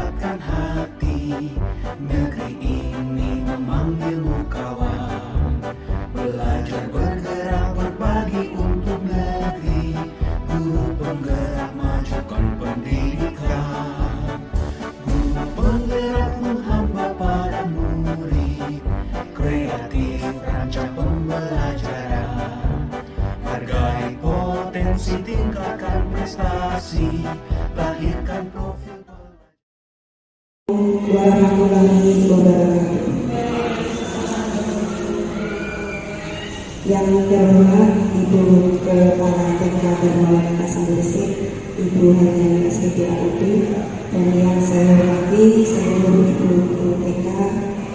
kuatkan hati. Negeri ini memanggilmu kawan, belajar bergerak berbagi untuk negeri. Guru penggerak majukan pendidikan, guru penggerak menghamba para murid, kreatif rancang pembelajaran. Hargai potensi, tingkatkan prestasi, lahirkan profil warahmatullahi wabarakatuh. Yang terhormat Ibu Kepala TK Darmawan Kasang Gresik, Ibu Hanya SDAUD, dan yang saya hormati seluruh ibu TK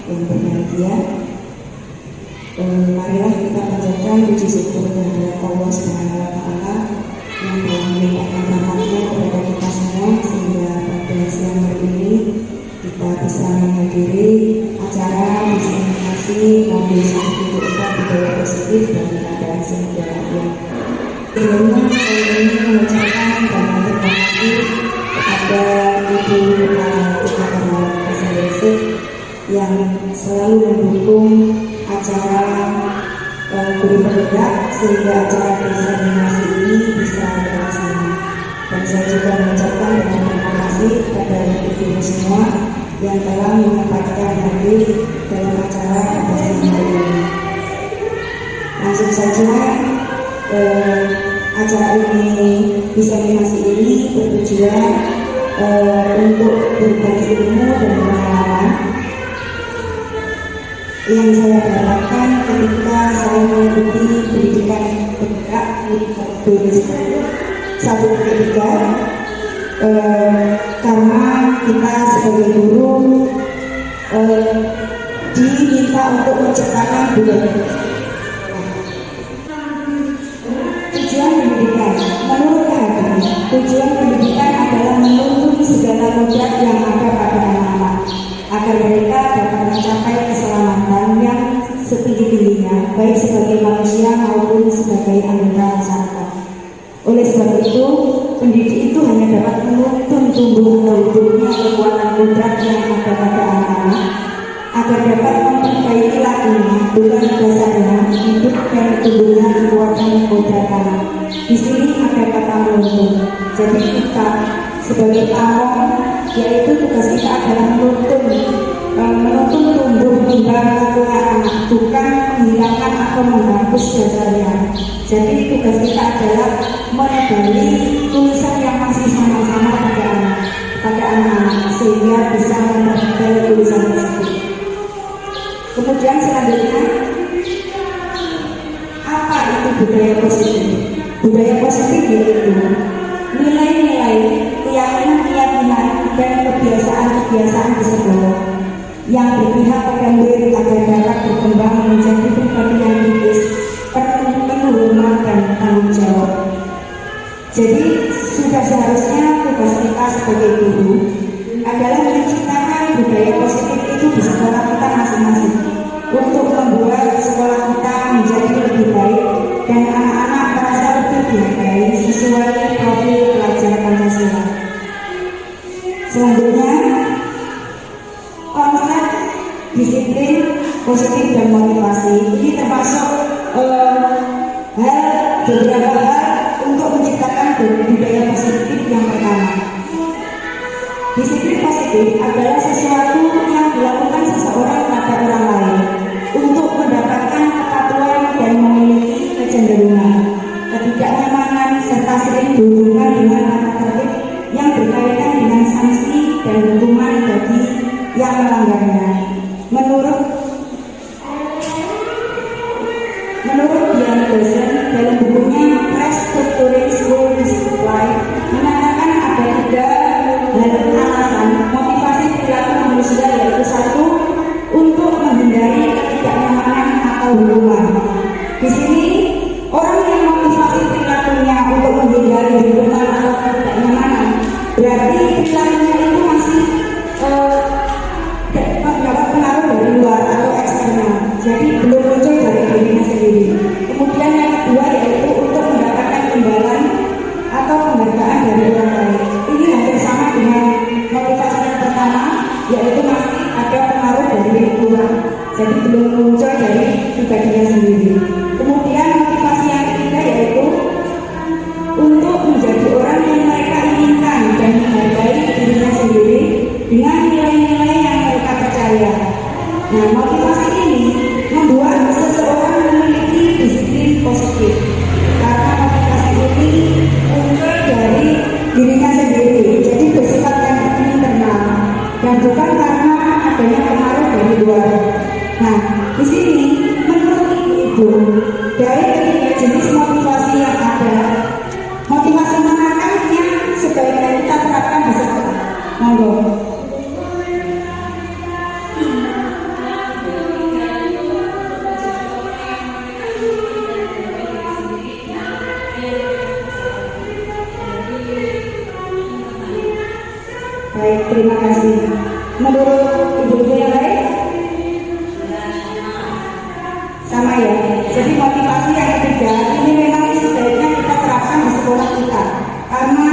yang berbahagia. Marilah kita panjatkan puji syukur kepada Allah Subhanahu wa Ta'ala yang telah melimpahkan rahmatnya kepada kita semua, sehingga pada siang hari ini kita bisa menghadiri acara diseminasi mobil scientific budaya positif dan keadaan sejahtera. Sebelumnya saya ingin mengucapkan banyak terima kasih kepada Ibu Kepala TK Darmawan Kasang Gresik yang selalu mendukung acara guru bergerak sehingga acara diseminasi ini bisa terlaksana. Dan saya juga mengucapkan banyak terima kasih kepada ibu-ibu semua yang telah menyempatkan hadir dalam acara pada siang hari ini. Langsung saja, acara ini diseminasi ini bertujuan untuk berbagi ilmu dan pengalaman yang saya dapatkan ketika saya mengikuti pendidikan bergerak di satu ketiga, karena kita sebagai guru diminta untuk menciptakan budaya. Tujuan pendidikan, menurut kami, tujuan pendidikan adalah menuntun segala modal yang ada pada anak-anak agar mereka dapat mencapai keselamatan yang setinggi-tingginya, baik sebagai manusia maupun sebagai anggota masyarakat. Oleh sebab itu, pendidik itu hanya dapat menuntun tumbuh hidupnya kekuatan kodrat yang ada pada anak-anak agar dapat memperbaiki lakunya, bukan dasarnya hidup dan tumbuhnya kekuatan kodrat anak. Di sini ada kata menuntun. Jadi kita sebagai pamong, yaitu tugas kita adalah menuntun tumbuh kembang lakunya anak, bukan menghilangkan atau menghapus dasarnya. Jadi tugas kita adalah menebali tulisan yang masih sama-sama pada anak-anak sehingga bisa memperbaiki tulisan tersebut. Kemudian selanjutnya, apa itu budaya positif? Budaya positif yaitu nilai-nilai, keyakinan-keyakinan dan kebiasaan-kebiasaan tersebut yang berpihak pada murid agar dapat berkembang menjadi pribadi yang kritis, penuh hormat dan tanggung jawab. Jadi sudah seharusnya tugas kita sebagai guru adalah menciptakan budaya positif itu di sekolah kita masing-masing untuk membuat sekolah kita menjadi lebih baik dan anak-anak merasa lebih dihargai sesuai profil pelajar Pancasila. Selanjutnya, konsep disiplin positif dan motivasi ini termasuk beberapa hal untuk menciptakan budaya positif. Yang pertama, disiplin positif adalah sesuatu yang dilakukan seseorang pada orang lain untuk mendapatkan kepatuhan dan memiliki kecenderungan, ketidaknyamanan serta sering berhubungan dengan tata tertib yang berkaitan dengan sanksi dan hukuman bagi yang melanggarnya. Menurut Dian Dosen dalam bukunya Restructuring School Discipline mengatakan ada 3 alasan motivasi perilaku manusia, yaitu 1, untuk menghindari ketidaknyamanan atau hukuman. Di sini orang yang motivasi perilakunya untuk menghindari hukuman atau ketidaknyamanan berarti perilakunya itu masih jadi belum muncul dari pribadinya sendiri. Kemudian motivasi yang ketiga yaitu untuk menjadi orang yang mereka inginkan dan menghargai dirinya sendiri dengan nilai-nilai yang mereka percaya. Nah, motivasi ini membuat seseorang memiliki disiplin positif karena motivasi ini muncul dari dirinya sendiri, jadi bersifat yang internal dan bukan karena adanya pengaruh dari luar. Nah, di sini menurut ibu dari ketiga jenis motivasi yang ada, motivasi manakah yang sebaiknya kita terapkan di sekolah? Monggo. Baik, terima kasih. Menurut ibu-ibu yang lain? Sama ya. Jadi motivasi yang ketiga ini memang sebaiknya kita terapkan di sekolah kita, karena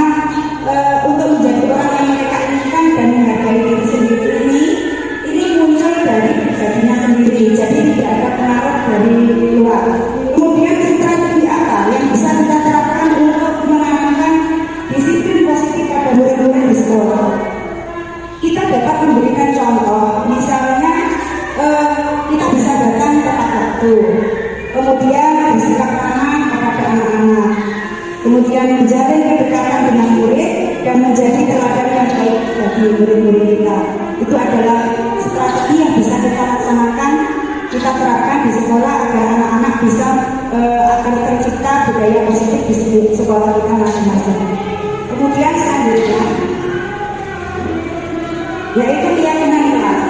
untuk menjadi orang yang mereka inginkan dan menghargai diri sendiri ini muncul dari pribadinya sendiri. Jadi tidak ada pengaruh dari luar. Kemudian strategi apa yang bisa kita terapkan untuk menanamkan disiplin positif pada murid-murid di sekolah? Kita dapat memberikan contoh, misalnya kita bisa datang tepat waktu, kemudian bersikap ramah kepada anak-anak, kemudian menjalin kedekatan dengan murid dan menjadi teladan yang baik bagi murid-murid kita. Itu adalah strategi yang bisa kita laksanakan, kita terapkan di sekolah agar anak-anak bisa agar tercipta budaya positif di sekolah kita masing-masing. Kemudian selanjutnya yaitu keyakinan kelas.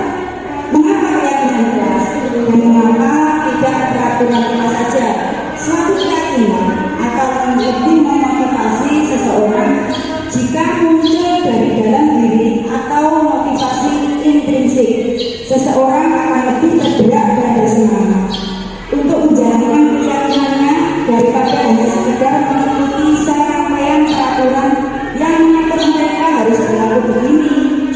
Mengapa keyakinan kelas? Dan mengapa tidak peraturan kelas saja? Suatu keyakinan akan lebih memotivasi seseorang jika muncul dari dalam diri atau motivasi intrinsik. Seseorang akan lebih tergerak dan bersemangat untuk menjalankan keyakinannya daripada hanya sekedar mengikuti serangkaian peraturan yang mengatur mereka harus berlaku begini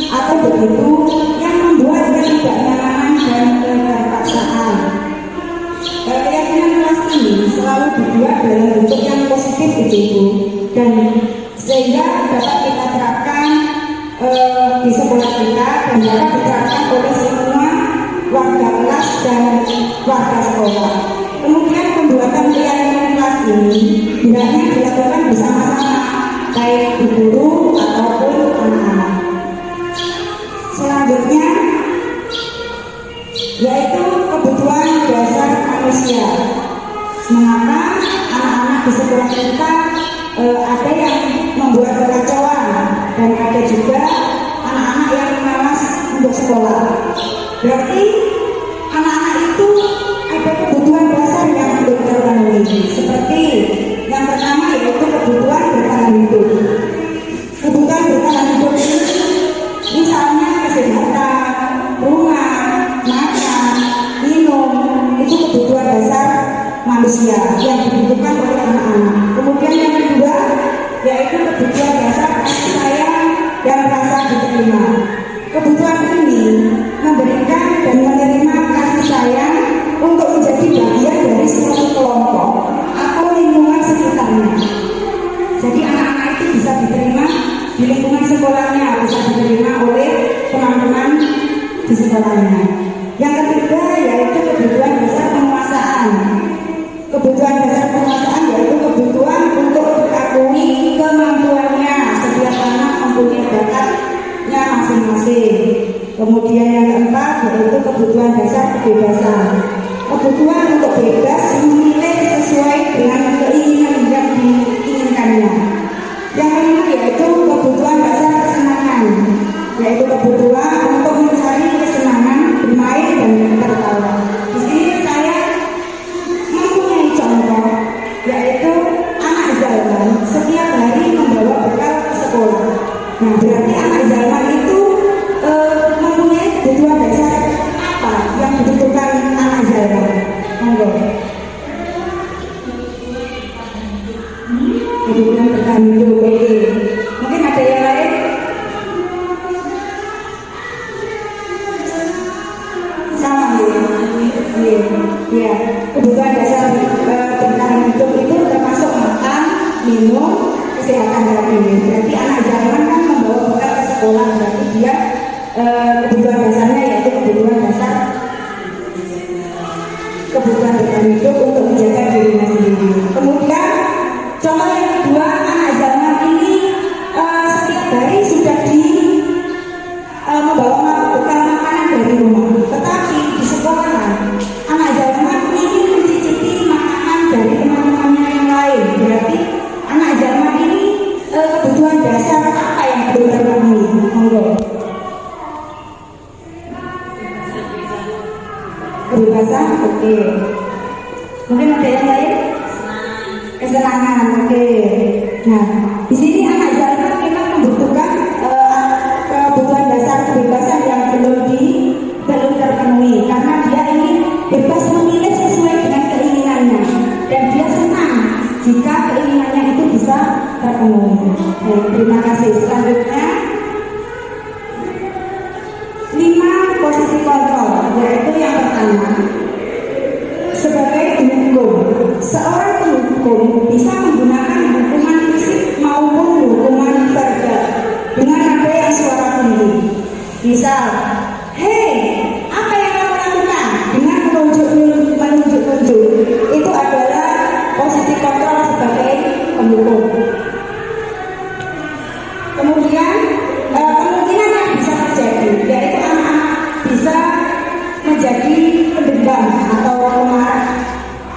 atau begitu, yang membuatnya tidak nyaman dan keterpaksaan. Keyakinan kelas ini selalu dibuat dalam bentuk yang positif itu, dan sehingga dapat kita terapkan di sekolah kita dan dapat diterapkan oleh semua warga kelas dan warga sekolah. Kemudian pembuatan keyakinan kelas ini hendaknya dilakukan bersama-sama, baik guru ataupun anak-anak. Selanjutnya yaitu kebutuhan dasar manusia. Mengapa anak-anak di sekolah kita ada yang membuat kekacauan dan ada juga anak-anak yang malas untuk sekolah. Berarti anak-anak itu ada kebutuhan dasar yang perlu terpenuhi. Seperti yang pertama yaitu kebutuhan bertahan hidup. Kebutuhan bertahan hidup ini misalnya kesehatan, rumah, makan, minum, itu kebutuhan dasar manusia yang dibutuhkan oleh anak-anak. Kemudian yang kedua yaitu kebutuhan dasar kasih sayang dan rasa diterima. Kebutuhan ini memberikan dan menerima kasih sayang untuk menjadi bagian dari suatu kelompok atau lingkungan sekitarnya. Jadi anak-anak itu bisa diterima di lingkungan sekolahnya, bisa diterima oleh teman-teman di sekolahnya. Yang ketiga yaitu kebutuhan dasar penguasaan. Kebutuhan dasar penguasaan yaitu kebutuhan untuk diakui kemampuannya. Setiap anak mempunyai bakatnya masing-masing. Kemudian yang keempat yaitu kebutuhan dasar kebebasan. Kebutuhan untuk bebas memilih sesuai dengan keinginan yang diinginkannya. Yang kelima yaitu kebutuhan dasar kesenangan, yaitu kebutuhan untuk mencari kesenangan bermain dan tertawa. Di sini saya mempunyai contoh, yaitu anak Zalman setiap hari membawa bekal ke sekolah. Nah, berarti anak Zalman itu mempunyai kebutuhan dasar apa yang dibutuhkan anak Zalman? Monggo. Kebutuhan bertahan hidup. Mungkin ada yang lain? kebutuhan dasarnya, yaitu kebutuhan dasar kebutuhan bertahan hidup untuk menjaga dirinya sendiri. Kemudian contoh yang kedua, anak zaman ini setiap hari sudah membawa bekal makanan dari rumah, tetapi di sekolah anak zaman ini mencicipi makanan dari teman-temannya yang lain. Berarti anak zaman ini kebutuhan dasar apa yang belum terpenuhi? Monggo. Kebebasan, oke. Mungkin ada yang lain? Kesenangan, oke. Nah, di sini anak zaman memang membutuhkan kebutuhan dasar kebebasan yang belum terpenuhi, karena dia ingin bebas memilih sesuai dengan keinginannya, dan dia senang jika keinginannya itu bisa terpenuhi. Terima kasih. Selanjutnya 5 posisi kontrol, yaitu yang pertama, sebagai penghukum. Seorang penghukum bisa menggunakan hukuman fisik maupun hukuman verbal dengan nada yang suara tinggi. Misal, hei, apa yang kamu lakukan? Dengan menunjuk-nunjuk. Itu adalah posisi kontrol sebagai penghukum. Kemudian kemungkinan yang bisa terjadi, yaitu anak-anak bisa menjadi pendendam atau pemarah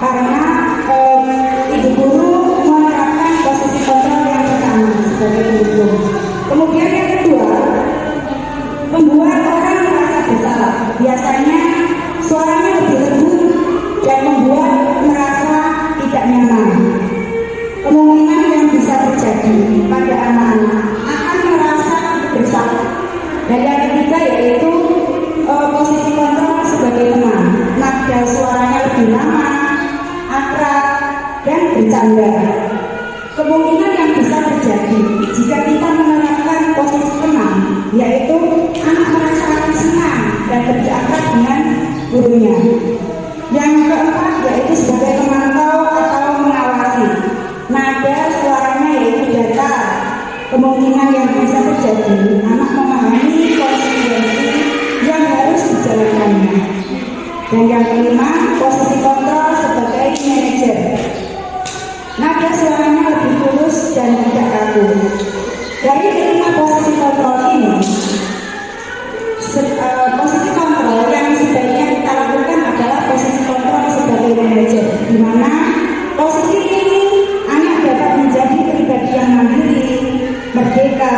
karena ibu guru menerapkan posisi kontrol yang pertama sebagai penghukum. Kemudian yang kedua, membuat orang merasa bersalah. Biasanya suaranya lebih lembut dan membuat merasa tidak nyaman. Kemungkinan yang bisa terjadi pada anak-anak akan merasa bersalah. Dan yang ketiga yaitu posisi kontrol sebagai teman. Nada suaranya lebih lama, akrab, dan bercanda. Kemungkinan yang bisa terjadi jika kita menerapkan posisi teman, yaitu anak merasa lebih senang dan lebih akrab dengan gurunya. Yang keempat yaitu sebagai pemantau atau mengawasi. Nada suaranya yaitu datar. Kemungkinan yang bisa terjadi, anak memahami konsekuensi yang harus dijalankannya. Dan yang kelima, posisi kontrol sebagai manajer. Nada suaranya lebih tulus dan tidak kaku. Dari kelima posisi kontrol ini, posisi kontrol yang sebaiknya kita lakukan adalah posisi kontrol sebagai manajer, di mana posisi ini anak dapat menjadi pribadi yang mandiri, merdeka,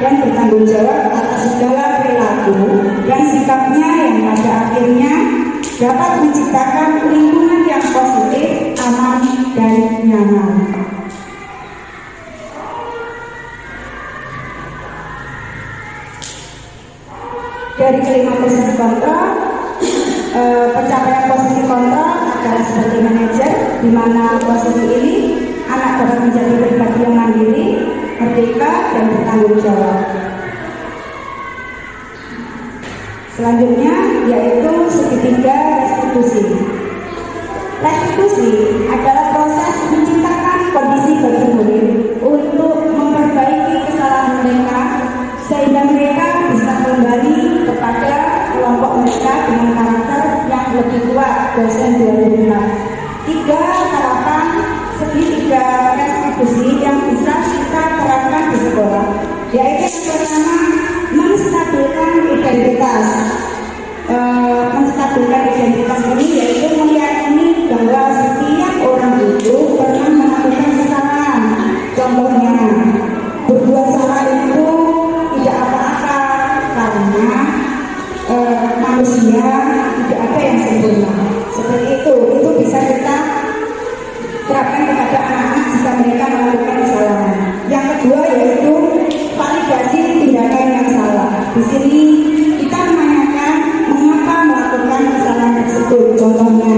dan bertanggung jawab atas segala perilaku dan sikapnya yang pada akhirnya dapat menciptakan lingkungan yang positif, aman, dan nyaman. Dari kelima posisi kontrol, pencapaian posisi kontrol adalah sebagai manajer, di mana posisi ini anak dapat menjadi pribadi yang mandiri, merdeka, dan bertanggung jawab. Selanjutnya yaitu segitiga restitusi. Restitusi adalah proses menciptakan kondisi bagi murid untuk memperbaiki kesalahan mereka sehingga mereka bisa kembali kepada kelompok mereka dengan karakter yang lebih kuat. Dosen 2006. 3 tahapan segitiga restitusi yang bisa kita terapkan di sekolah, yaitu yang pertama, menstabilkan identitas. Menstabilkan identitas ini yaitu meyakini bahwa setiap orang itu pernah melakukan kesalahan. Contohnya, berbuat salah itu tidak apa-apa karena manusia tidak ada yang sempurna. Seperti itu bisa kita terapkan kepada anak-anak jika mereka melakukan kesalahan. Yang kedua yaitu validasi tindakan yang salah. Di sini kita menanyakan mengapa melakukan kesalahan tersebut. Contohnya,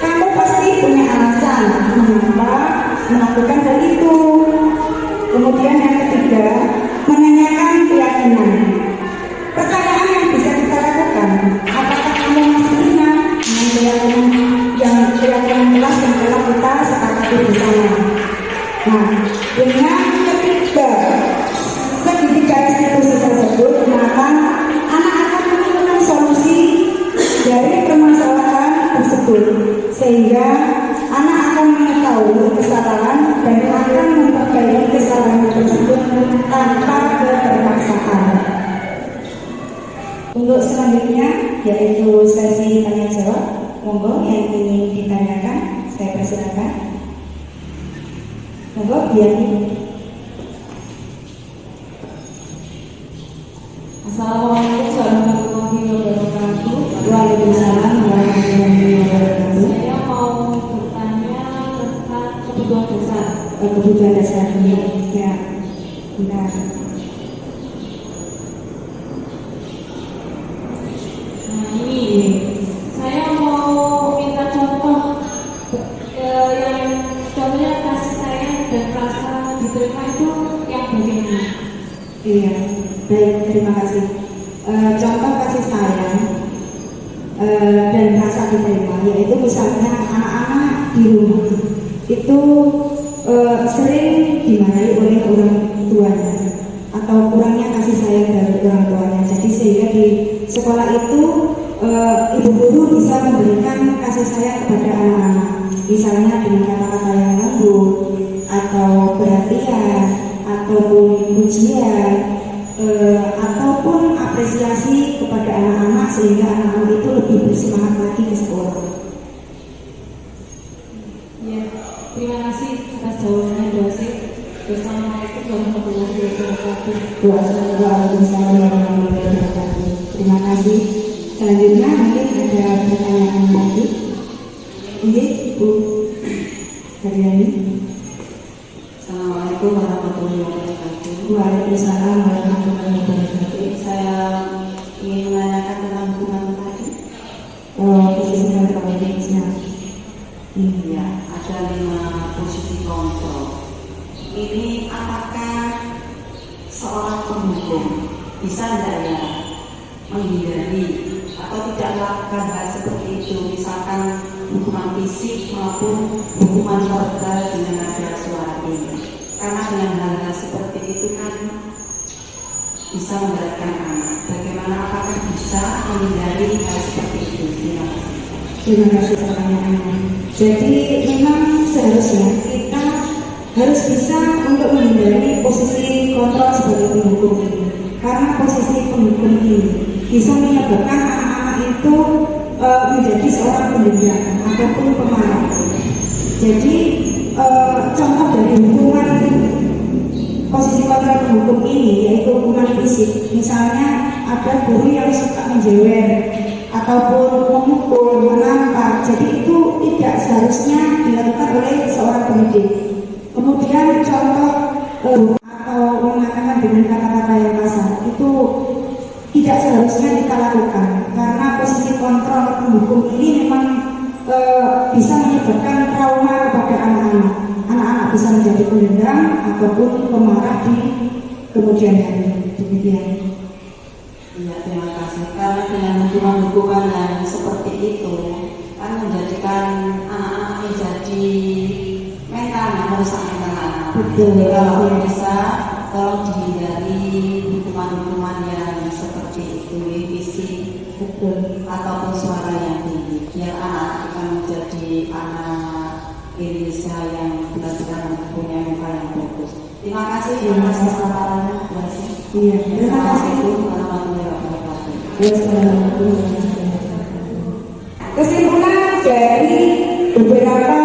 kamu pasti punya alasan mengapa melakukan hal itu. Kemudian yang ketiga, menanyakan keyakinan. Pertanyaan yang bisa kita lakukan, apakah kamu masih ingat dengan keyakinan kelas yang telah kita sepakati bersama. Nah, dengan ketiga segitiga restitusi tersebut, maka Untuk selanjutnya yaitu sesi tanya jawab. Monggo yang ingin ditanyakan, saya persilakan. Monggo biar. Assalamualaikum warahmatullahi wabarakatuh. Waalaikumsalam warahmatullahi wabarakatuh. Saya mau bertanya tentang kebutuhan dasar. Kebutuhan dasar ya, benar. Nah ini saya mau minta contoh yang contohnya kasih sayang dan rasa diterima itu yang bagaimana? Iya, baik, terima kasih. Contoh kasih sayang dan rasa diterima, yaitu misalnya anak-anak di rumah itu sering dimarahi oleh orang tuanya atau kurangnya kasih sayang dari orang tuanya. Jadi sehingga di sekolah itu ibu guru bisa memberikan kasih sayang kepada anak-anak, misalnya dengan kata-kata yang lembut atau perhatian ataupun pujian ataupun apresiasi kepada anak-anak sehingga anak-anak itu lebih bersemangat lagi ke sekolah. Ya, terima kasih atas jawabannya dosen. Wassalamualaikum warahmatullahi wabarakatuh. Waalaikumsalam warahmatullahi wabarakatuh. Terima kasih. Selanjutnya mungkin ada pertanyaan lagi. Ini Bu Haryani. Assalamualaikum warahmatullahi wabarakatuh. Waalaikumsalam warahmatullahi wabarakatuh. Saya ingin menanyakan tentang hubungan tadi. Posisi kontrolnya. Ya, ada 5 posisi kontrol. Ini apakah seorang penghukum bisa tidak ya menghindari atau tidak melakukan hal seperti itu, misalkan hukuman fisik maupun hukuman verbal dengan nada suara tinggi? Karena dengan hal-hal seperti itu kan bisa memberatkan anak. Bagaimana, apakah bisa menghindari hal seperti itu? Terima kasih. Terima kasih pertanyaannya. Jadi memang seharusnya kita harus bisa untuk menghindari posisi kontrol sebagai penghukum ini, karena posisi penghukum ini bisa menyebabkan anak-anak itu menjadi seorang pendendam ataupun pemarah. Jadi contoh dari hukuman posisi kontrol penghukum ini yaitu hukuman fisik. Misalnya ada guru yang suka menjewer ataupun memukul, menampar. Jadi itu tidak seharusnya dilakukan oleh seorang pendidik. Kemudian contoh atau mengatakan dengan kata-kata yang kasar itu tidak seharusnya kita lakukan, karena posisi kontrol penghukum ini memang bisa menyebabkan trauma kepada anak-anak. Anak-anak bisa menjadi pendendam ataupun pemarah di kemudian hari. Demikian. Ya, terima kasih. Karena dengan hukuman-hukuman yang seperti itu kan menjadikan anak-anak menjadi mentalnya, merusak mental anak. Betul. Jadi kalau bisa tolong dihindari hukuman-hukuman yang seperti itu, fisik, Betul. ataupun suara yang tinggi, biar anak akan menjadi anak Indonesia yang benar-benar mempunyai muka yang bagus. Terima kasih atas kesempatannya. Iya, terima kasih. Assalamualaikum warahmatullahi wabarakatuh. Kesimpulan dari beberapa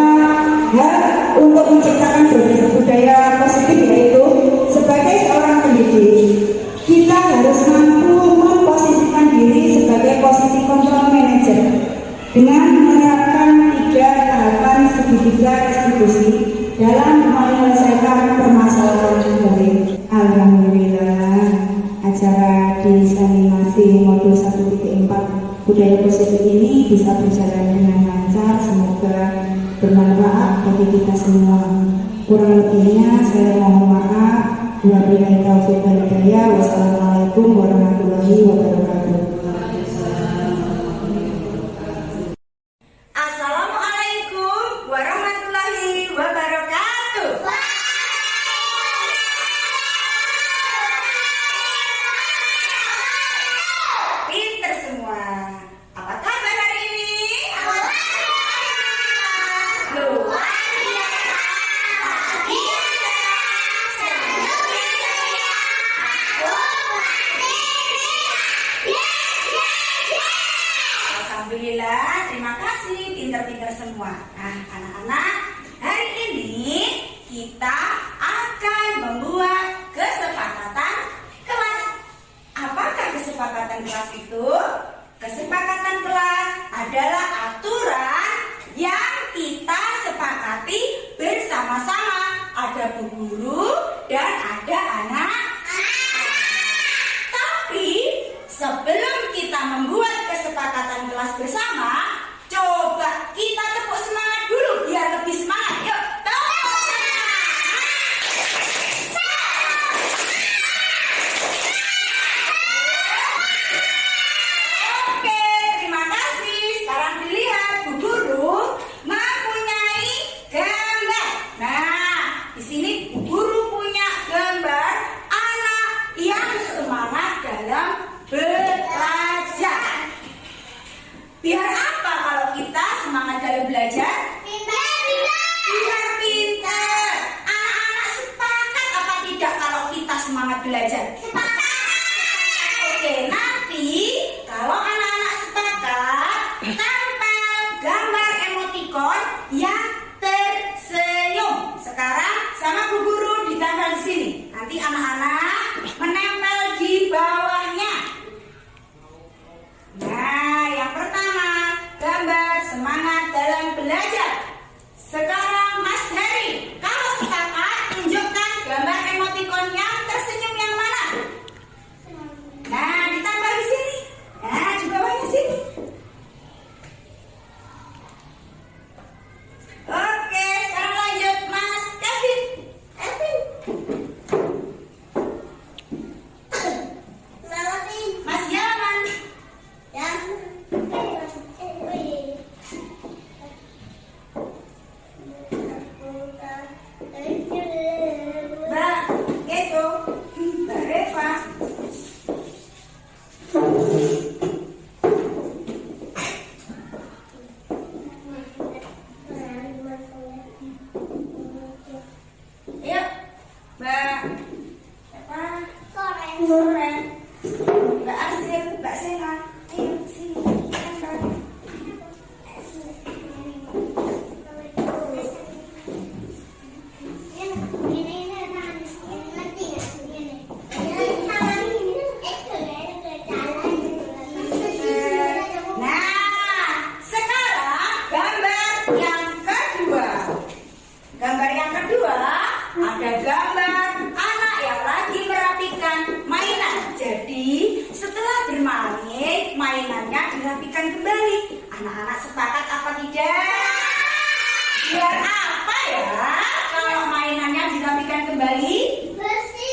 hal untuk menciptakan budaya positif yaitu sebagai seorang pendidik kita harus mampu memposisikan diri sebagai posisi kontrol manager dengan menerapkan 3 tahapan segitiga restitusi dalam menyelesaikan permasalahan murid. Alhamdulillah, acara diseminasi modul 1.4 budaya positif ini bisa berjalan dengan lancar. Semoga bermanfaat bagi kita semua. Kurang lebihnya saya mohon maaf. Wabillahi taufiq wal hidayah. Wassalamualaikum warahmatullahi wabarakatuh. Assalamualaikum warahmatullahi wabarakatuh. Pinter semua. Apa kabar hari ini? Luar biasa. Bahagia. Senyum ya. Aku Alhamdulillah, terima kasih, pinter-pinter semua. Nah, anak-anak, hari ini kita akan membuat kesepakatan kelas. Apakah kesepakatan kelas itu? Kesepakatan kelas adalah aturan yang kita sepakati bersama-sama. Ada bu guru dan ada anak. Tapi sebelum kita membuat kesepakatan kelas bersama, coba kita tepuk semangat dulu biar lebih semangat. Yuk, tepuk semangat. Oke, terima kasih. Sekarang dilihat bu guru mempunyai gambar. Nah, di sini bu guru punya gambar anak yang semangat dalam belajar. Biar apa kalau kita semangat dalam belajar? Biar pintar. Anak-anak sepakat apa tidak kalau kita semangat belajar? Oke, nanti kalau anak-anak sepakat, tempel gambar emoticon yang tersenyum. Sekarang sama bu guru ditempel di sini. Nanti anak-anak menempel di bawahnya. Nah, yang pertama gambar semangat dalam belajar. Sekarang Mas Heri, kalau sepakat tunjukkan gambar emoticon yang tersenyum yang mana? Nah, ditambah di sini. Nah, di bawahnya sini. Oke, sekarang lanjut Mas Kevin. Mas Yaman. Mbak Geto. Mbak Reva. Yuk, Mbak apa? Soren. Mbak Arsil, Mbak Sena. Ayo sini. Tempel. Nah, sekarang gambar yang kedua. Gambar yang kedua ada gambar anak yang lagi merapikan mainan. Jadi setelah bermain, mainannya dirapikan kembali. Anak-anak sepakat apa tidak? Biar apa ya? Kalau mainannya dirapikan kembali?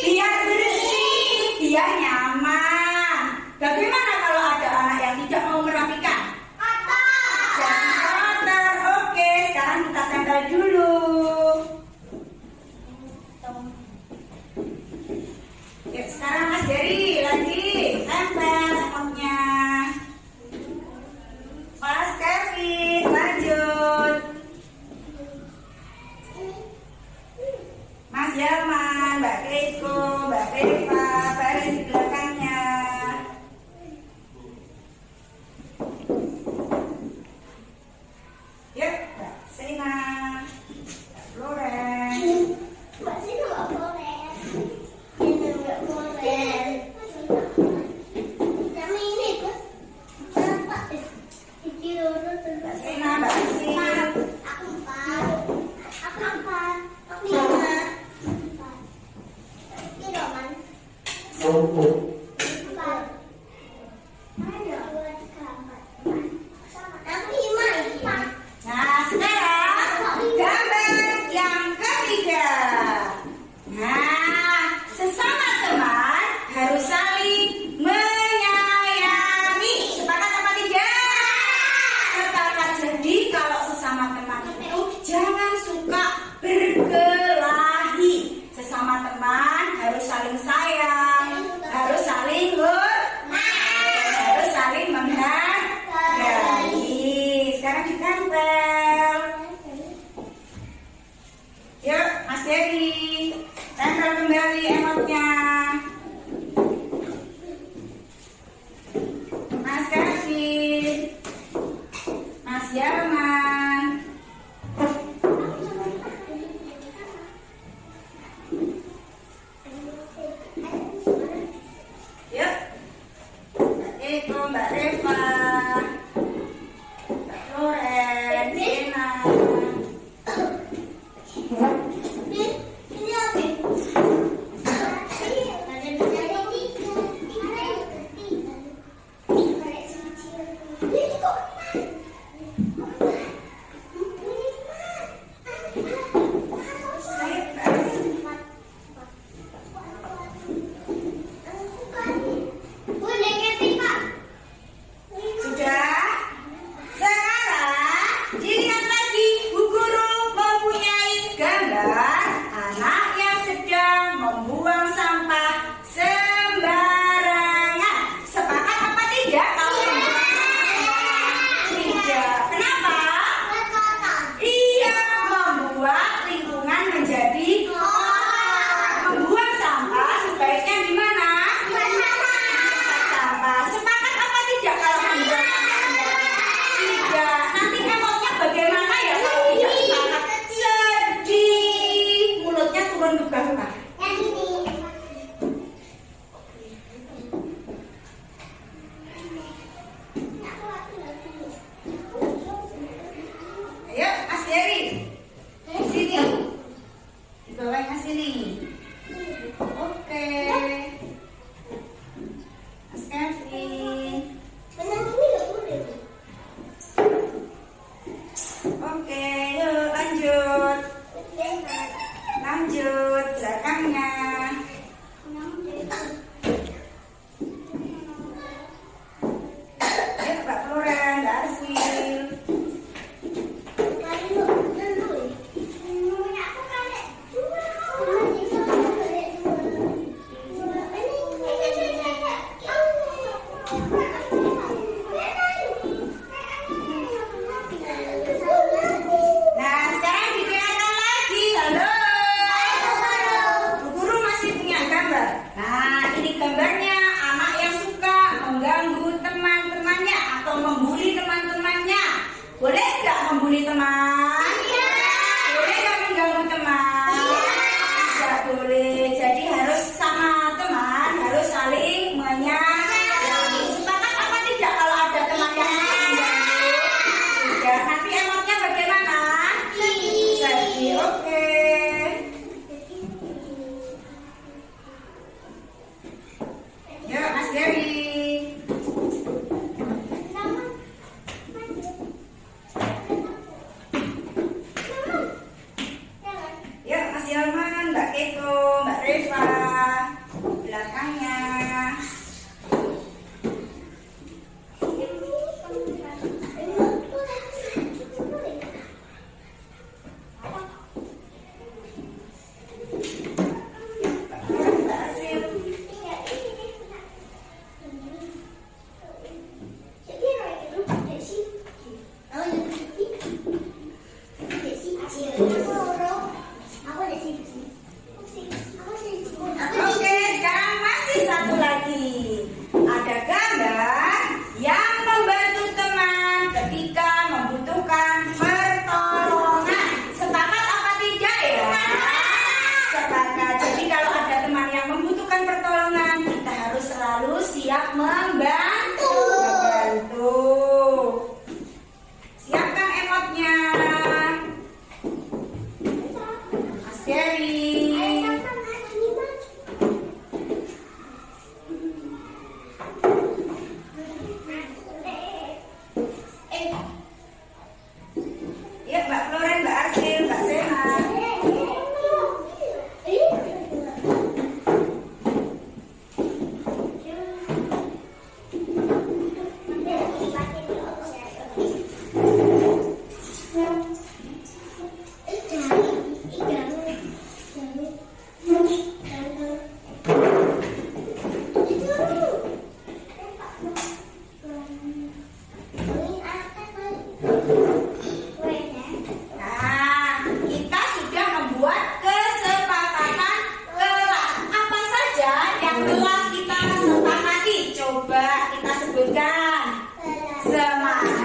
Biar bersih, biar nyaman. Bagaimana kalau ada anak yang tidak mau merapikan? Jadi kotor. Oke, sekarang kita tempel dulu. Yuk, sekarang Mas Dery lagi tempel lemotnya. Mas Kevin lanjut. Mbak Reva, Mbak Loren, Sena. Sudah? Sekarang dilihat lagi, Bu Guru mempunyai gambar anak yang sedang membuang sampah sembarangan. Sepakat apa tidak? Kalau tidak, kenapa? Iya, membuat lingkungan menjadi kotor. Membuang sampah sebaiknya di mana? Sampah. Sepakat apa tidak kalau membuang sampah sembarangan? Tidak. Nanti emotnya bagaimana ya kalau tidak sepakat? Sedih. Mulutnya turun ke bawah. Ayo, Mas Dery. Sini. Dibawain ke sini. Oke. Mas Kevin. Oke, yuk lanjut. Lanjut belakangnya. Ayo Mbak Floren, Mbak Arsil. Nah, sekarang didengarkan lagi. Halo. Bu Guru masih punya gambar. Nah, ini gambarnya anak yang suka mengganggu teman-temannya atau membuli teman-temannya. Boleh nggak membuli teman? Boleh nggak mengganggu teman? Tidak boleh. Jadi harus sama teman, harus saling menyayangi. Sepakat apa tidak kalau ada teman yang suka mengganggu? Tidak. Nanti emotnya bagaimana? Sedih. Oke. Yuk, Mas Dery. Yuk, Mas Yalman, Mbak Keiko, Mbak Reva. Belakangnya. Mbak Arsil. Oke, sekarang masih satu lagi. Ada gambar yang membantu teman ketika membutuhkan pertolongan. Sepakat apa tidak ya? Sepakat. Jadi kalau ada teman yang membutuhkan pertolongan, kita harus selalu siap membantu. Siapkan emotnya. Mas Dery. Yuk, Mbak Floren, Mbak Arsil, Mbak Sena. Nah, kita sudah membuat kesepakatan kelas. Apa saja yang telah kita sepakati? Coba kita sebutkan. Semangat.